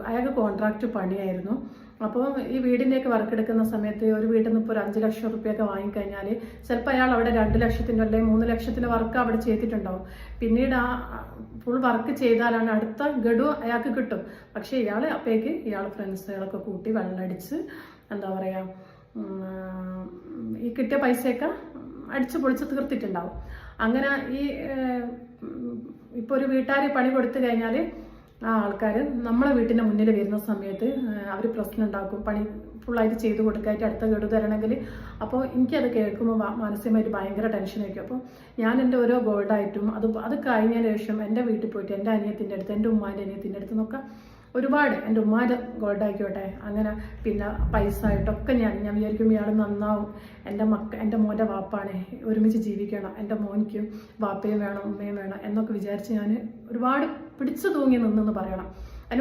അയാൾക്ക് കോൺട്രാക്റ്റ് പണിയായിരുന്നു. അപ്പോൾ ഈ വീടിൻ്റെയൊക്കെ വർക്ക് എടുക്കുന്ന സമയത്ത് ഒരു വീട്ടിൽ നിന്ന് ഇപ്പോൾ ഒരു 5 ലക്ഷം റുപ്യൊക്കെ വാങ്ങിക്കഴിഞ്ഞാൽ ചിലപ്പോൾ അയാൾ അവിടെ 2 ലക്ഷത്തിൻ്റെ അല്ലെങ്കിൽ 3 ലക്ഷത്തിൻ്റെ വർക്ക് അവിടെ ചെയ്തിട്ടുണ്ടാവും. പിന്നീട് ആ ഫുൾ വർക്ക് ചെയ്താലാണ് അടുത്ത ഗഡു അയാൾക്ക് കിട്ടും. പക്ഷേ അപ്പോഴേക്ക് ഫ്രണ്ട്സുകളൊക്കെ കൂട്ടി വെള്ളമടിച്ച് എന്താ പറയുക, ഈ കിട്ടിയ പൈസയൊക്കെ അടിച്ചു പൊളിച്ച് തീർത്തിട്ടുണ്ടാവും. അങ്ങനെ ഈ ഇപ്പോൾ ഒരു വീട്ടുകാർ പണി കൊടുത്തു കഴിഞ്ഞാൽ ആ ആൾക്കാർ നമ്മളെ വീട്ടിൻ്റെ മുന്നിൽ വരുന്ന സമയത്ത് അവർ പ്രശ്നം ഉണ്ടാക്കും, പണി ഫുള്ളായിട്ട് ചെയ്ത് കൊടുക്കാനായിട്ട് അടുത്ത ഗഡു തരണമെങ്കിൽ. അപ്പോൾ എനിക്കത് കേൾക്കുമ്പോൾ മാനസികമായിട്ട് ഭയങ്കര ടെൻഷനായിരിക്കും. അപ്പോൾ ഞാൻ എൻ്റെ ഓരോ ഗോൾഡായിട്ടും അത് കഴിഞ്ഞതിന് ശേഷം എൻ്റെ വീട്ടിൽ പോയിട്ട് എൻ്റെ അനിയത്തിൻ്റെ അടുത്ത്, എൻ്റെ ഉമ്മാൻ്റെ അനിയത്തിൻ്റെ അടുത്ത് നിന്നൊക്കെ ഒരുപാട്, എൻ്റെ ഉമ്മാൻ്റെ ഗോൾഡായിക്കോട്ടെ അങ്ങനെ പിന്നെ പൈസ ആയിട്ടൊക്കെ ഞാൻ വിചാരിക്കും ഇയാൾ നന്നാവും, എൻ്റെ മോൻ്റെ വാപ്പാണ്, ഒരുമിച്ച് ജീവിക്കണം, എൻ്റെ മോനിക്കും വാപ്പയും വേണം ഉമ്മയും വേണം എന്നൊക്കെ വിചാരിച്ച് ഞാൻ ഒരുപാട് പിടിച്ചു തൂങ്ങി നിന്നെന്ന് പറയണം.